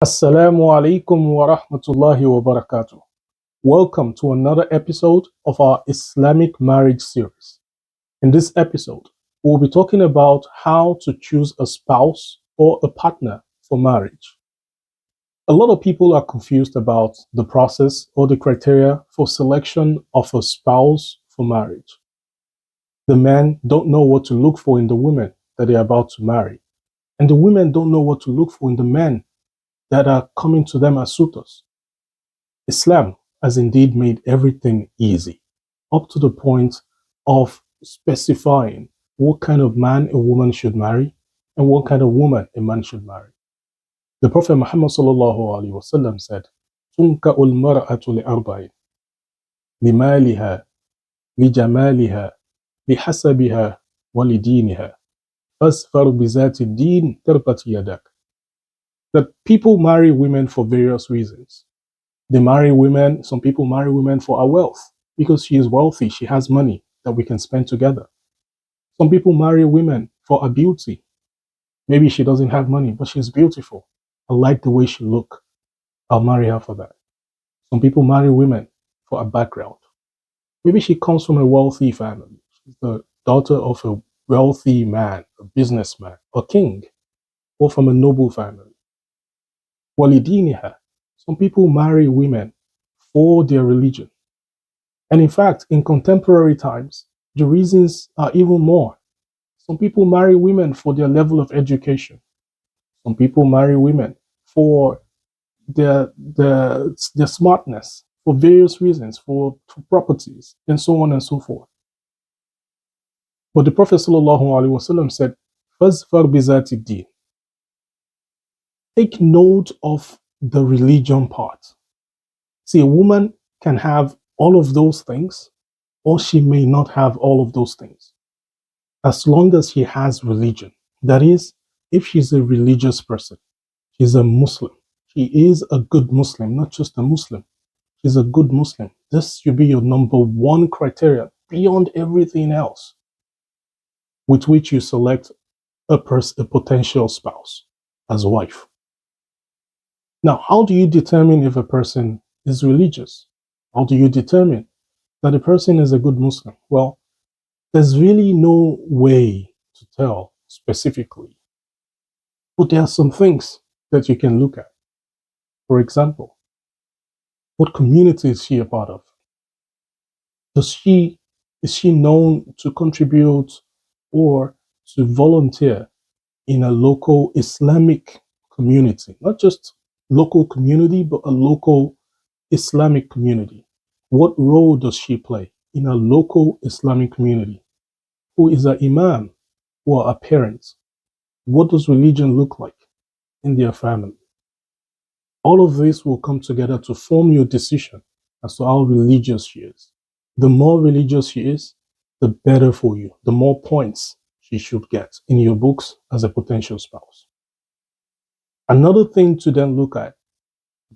Assalamu alaikum wa rahmatullahi wa barakatuh. Welcome to another episode of our Islamic marriage series. In this episode, we'll be talking about how to choose a spouse or a partner for marriage. A lot of people are confused about the process or the criteria for selection of a spouse for marriage. The men don't know what to look for in the women that they're about to marry, and the women don't know what to look for in the men that are coming to them as suitors. Islam has indeed made everything easy, up to the point of specifying what kind of man a woman should marry and what kind of woman a man should marry. The Prophet Muhammad sallallahu alaihi wasallam said, "Tunka ul mar'atu li'arba'in, limaliha, lijamaliha, lihasabiha, walidiniha, fasfar bizati din tarbat yadak." That people marry women for various reasons. They marry women, some people marry women for her wealth because she is wealthy, she has money that we can spend together. Some people marry women for her beauty. Maybe she doesn't have money, but she's beautiful. I like the way she looks. I'll marry her for that. Some people marry women for a background. Maybe she comes from a wealthy family. She's the daughter of a wealthy man, a businessman, a king, or from a noble family. Walidiniha. Some people marry women for their religion. And in fact, in contemporary times, the reasons are even more. Some people marry women for their level of education. Some people marry women for their smartness, for various reasons, for properties, and so on and so forth. But the Prophet ﷺ said, "Fazfar bizati din." Take note of the religion part. See, a woman can have all of those things, or she may not have all of those things. As long as she has religion. That is, if she's a religious person, she's a Muslim. She is a good Muslim, not just a Muslim. She's a good Muslim. This should be your number one criteria beyond everything else with which you select a potential spouse as a wife. Now, how do you determine if a person is religious? How do you determine that a person is a good Muslim? Well, there's really no way to tell specifically. But there are some things that you can look at. For example, what community is she a part of? Is she known to contribute or to volunteer in a local Islamic community? Not just local community, but a local Islamic community. What role does she play in a local Islamic community? Who is her imam? Who are her parents? What does religion look like in their family? All of this will come together to form your decision as to how religious she is. The more religious she is, the better for you. The more points she should get in your books as a potential spouse. Another thing to then look at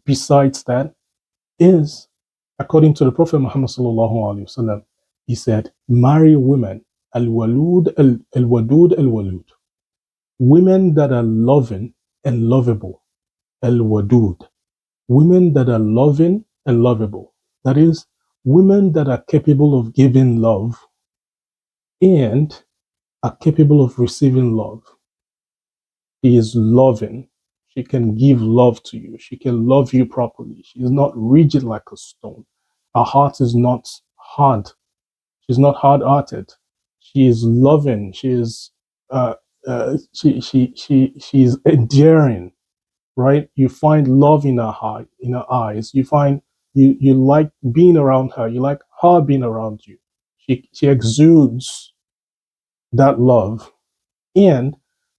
besides that is, according to the Prophet Muhammad sallallahu alaihi wasallam, he said, "Marry women al-walud al-wadud al-walud, women that are loving and lovable, al-wadud, women that are loving and lovable. That is, women that are capable of giving love and are capable of receiving love. She is loving. She can give love to you. She can love you properly. She is not rigid like a stone. Her heart is not hard. She's not hard-hearted. She is loving. She is she's endearing, right? You find love in her heart, in her eyes. You find you like being around her. You like her being around you. She exudes that love, and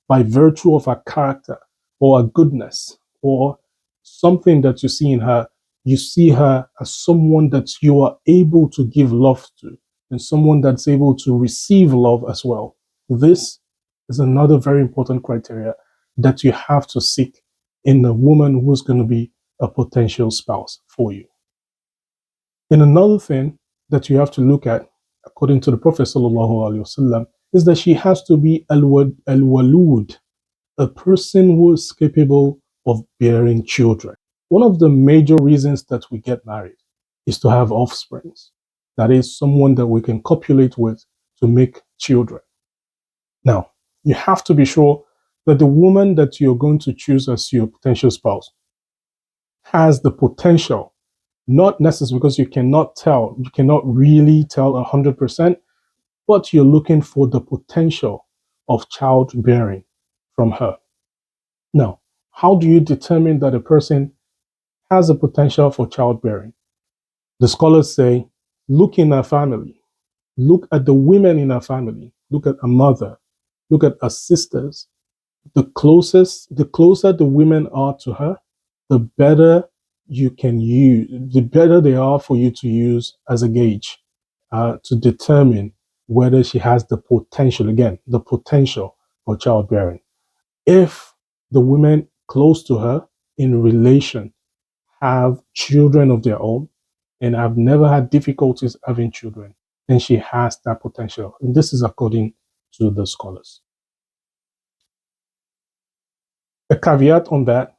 by virtue of her character or her goodness or something that you see in her, you see her as someone that you are able to give love to and someone that's able to receive love as well. This is another very important criteria that you have to seek in a woman who's going to be a potential spouse for you. And another thing that you have to look at, according to the Prophet ﷺ, is that she has to be al-walud, a person who is capable of bearing children. One of the major reasons that we get married is to have offsprings. That is someone that we can copulate with to make children. Now, you have to be sure that the woman that you're going to choose as your potential spouse has the potential, not necessarily because you cannot really tell 100%, but you're looking for the potential of childbearing from her. Now, how do you determine that a person has a potential for childbearing? The scholars say, look in her family, look at the women in her family, look at her mother, look at her sisters. The closer the women are to her, the better you can use, the better they are for you to use as a gauge to determine whether she has the potential, again, the potential for childbearing. If the women close to her in relation have children of their own and have never had difficulties having children, then she has that potential. And this is according to the scholars. A caveat on that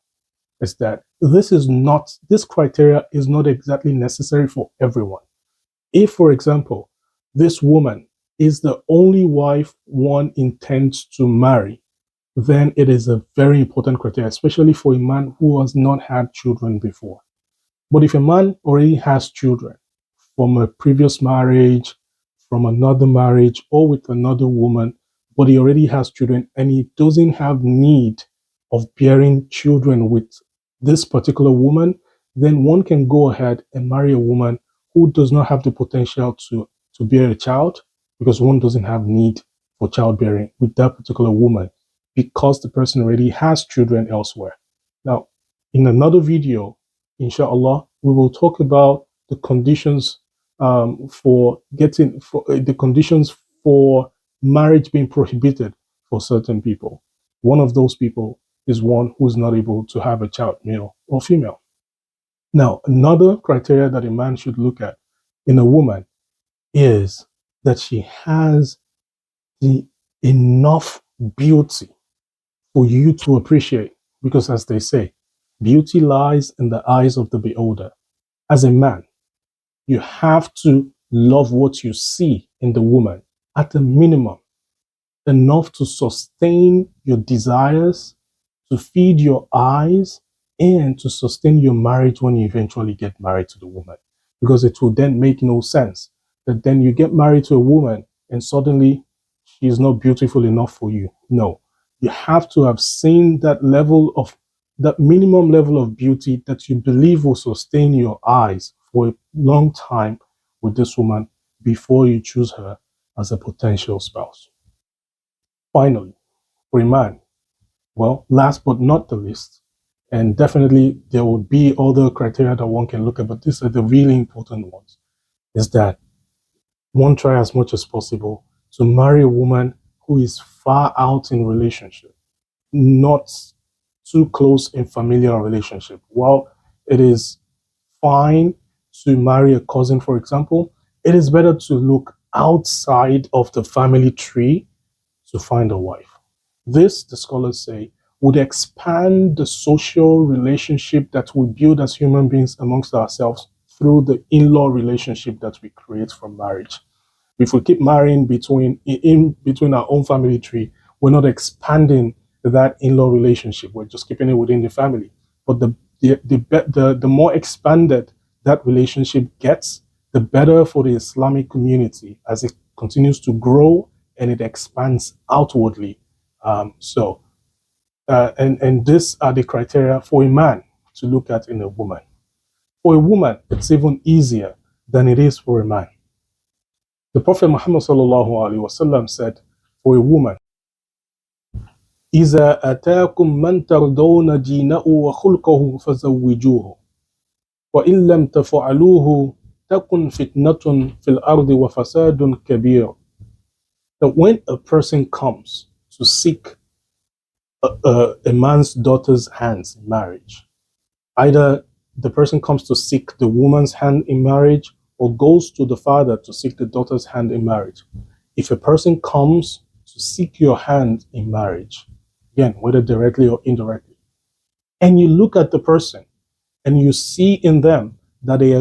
is that this criteria is not exactly necessary for everyone. If, for example, this woman is the only wife one intends to marry, then it is a very important criteria, especially for a man who has not had children before. But if a man already has children from a previous marriage, from another marriage, or with another woman, but he already has children and he doesn't have need of bearing children with this particular woman, then one can go ahead and marry a woman who does not have the potential to bear a child because one doesn't have need for childbearing with that particular woman because the person already has children elsewhere. Now, in another video, inshallah, we will talk about the conditions the conditions for marriage being prohibited for certain people. One of those people is one who is not able to have a child, male or female. Now, another criteria that a man should look at in a woman is that she has the enough beauty for you to appreciate. Because as they say, beauty lies in the eyes of the beholder. As a man, you have to love what you see in the woman at a minimum, enough to sustain your desires, to feed your eyes, and to sustain your marriage when you eventually get married to the woman. Because it will then make no sense that then you get married to a woman and suddenly she is not beautiful enough for you. No, you have to have seen that minimum level of beauty that you believe will sustain your eyes for a long time with this woman before you choose her as a potential spouse. Finally, for a man, well, last but not the least, and definitely there will be other criteria that one can look at, but these are the really important ones, is that one try as much as possible to marry a woman who is far out in relationship, not too close in familial relationship. While it is fine to marry a cousin, for example, it is better to look outside of the family tree to find a wife. This, the scholars say, would expand the social relationship that we build as human beings amongst ourselves through the in-law relationship that we create from marriage. If we keep marrying in between our own family tree, we're not expanding that in-law relationship. We're just keeping it within the family. But the more expanded that relationship gets, the better for the Islamic community as it continues to grow and it expands outwardly. And these are the criteria for a man to look at in a woman. For a woman, it's even easier than it is for a man. The Prophet Muhammad sallallahu alaihi wasallam said, for a woman, إِذَا أَتَاكُم مَّن تَرْضَوْنَ دِينَهُ وَخُلُقَهُ فَزَوِّجُوهُ وَإِن لَّمْ تَفْعَلُوهُ تَكُنْ فِتْنَةٌ فِي الْأَرْضِ وَفَسَادٌ كَبِيرٌ. That when a person comes to seek a man's daughter's hands in marriage, either the person comes to seek the woman's hand in marriage or goes to the father to seek the daughter's hand in marriage. If a person comes to seek your hand in marriage, again, whether directly or indirectly, and you look at the person and you see in them that they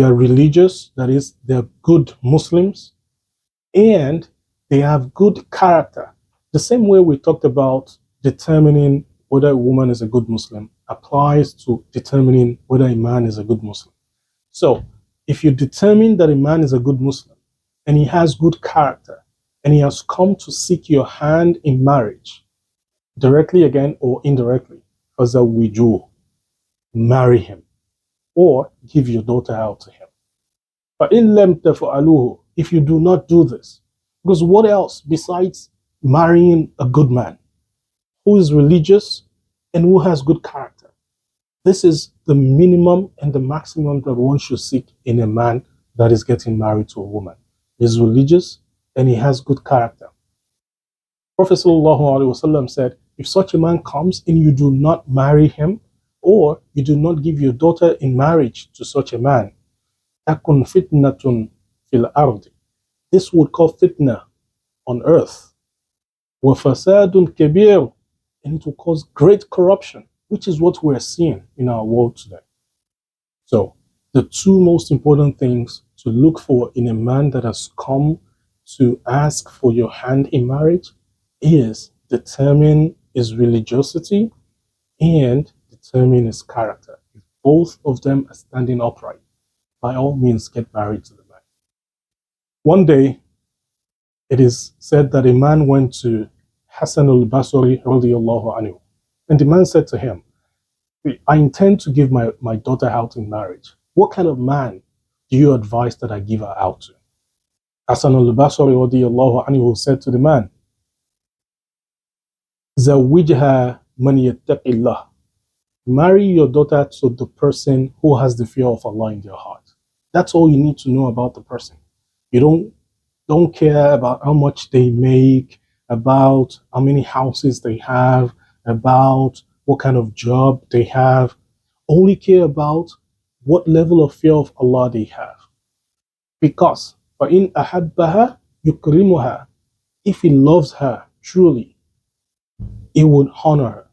are religious, that is, they're good Muslims, and they have good character. The same way we talked about determining whether a woman is a good Muslim applies to determining whether a man is a good Muslim. So, if you determine that a man is a good Muslim and he has good character and he has come to seek your hand in marriage, directly again or indirectly, فَزَوِّجُوهُ, marry him or give your daughter out to him. فَإِن لَمْ تَفْعَلُوهُ, if you do not do this, because what else besides marrying a good man who is religious and who has good character? This is the minimum and the maximum that one should seek in a man that is getting married to a woman. He's religious and he has good character. Prophet ﷺ said, if such a man comes and you do not marry him, or you do not give your daughter in marriage to such a man, takun fitnatun fil ardi, this would cause fitna on earth, wa fasadun kabir, and it will cause great corruption, which is what we're seeing in our world today. So, the two most important things to look for in a man that has come to ask for your hand in marriage is determine his religiosity and determine his character. If both of them are standing upright, by all means get married to the man. One day, it is said that a man went to Hassan al-Basri radiallahu anhu, and the man said to him, I intend to give my daughter out in marriage. What kind of man do you advise that I give her out to? Hassan al-Basri radiallahu anhu said to the man, Zawijha man yattaqillah. Marry your daughter to the person who has the fear of Allah in their heart. That's all you need to know about the person. You don't care about how much they make, about how many houses they have, about what kind of job they have. Only care about what level of fear of Allah they have. Because فَإِنْ أَحَبَّهَا يُكْرِمُهَا, if he loves her truly, he would honor her.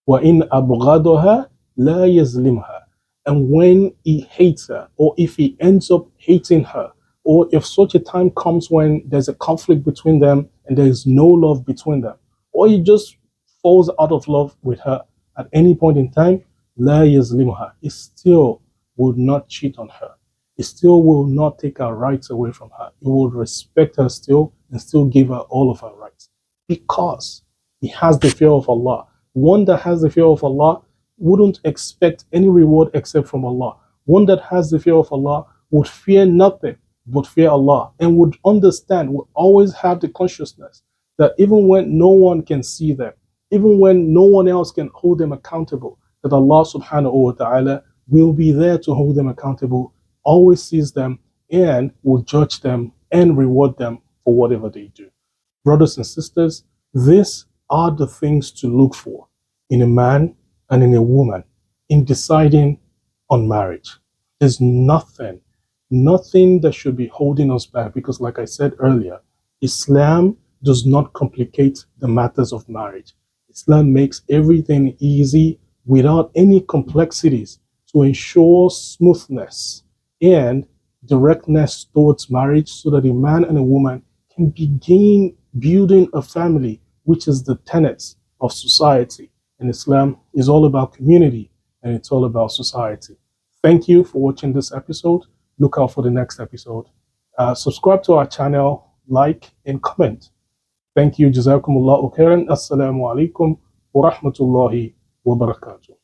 وَإِنْ أَبْغَضَهَا لَا يَظْلِمْهَا, and when he hates her, or if he ends up hating her, or if such a time comes when there's a conflict between them and there is no love between them, or he just falls out of love with her at any point in time, لَا يَظْلِمْهَا, he still would not cheat on her. He still will not take her rights away from her. He will respect her still and still give her all of her rights, because he has the fear of Allah. One that has the fear of Allah wouldn't expect any reward except from Allah. One that has the fear of Allah would fear nothing but fear Allah, and would understand, would always have the consciousness that even when no one can see them, even when no one else can hold them accountable, that Allah subhanahu wa ta'ala will be there to hold them accountable, always sees them, and will judge them and reward them for whatever they do. Brothers and sisters, these are the things to look for in a man and in a woman in deciding on marriage. There's nothing that should be holding us back, because like I said earlier, Islam does not complicate the matters of marriage. Islam makes everything easy without any complexities to ensure smoothness and directness towards marriage, so that a man and a woman can begin building a family, which is the tenets of society. And Islam is all about community, and it's all about society. Thank you for watching this episode. Look out for the next episode. Subscribe to our channel, like, and comment. Thank you. Jazakumullahu khairan. Assalamu alaikum wa rahmatullahi wa barakatuh.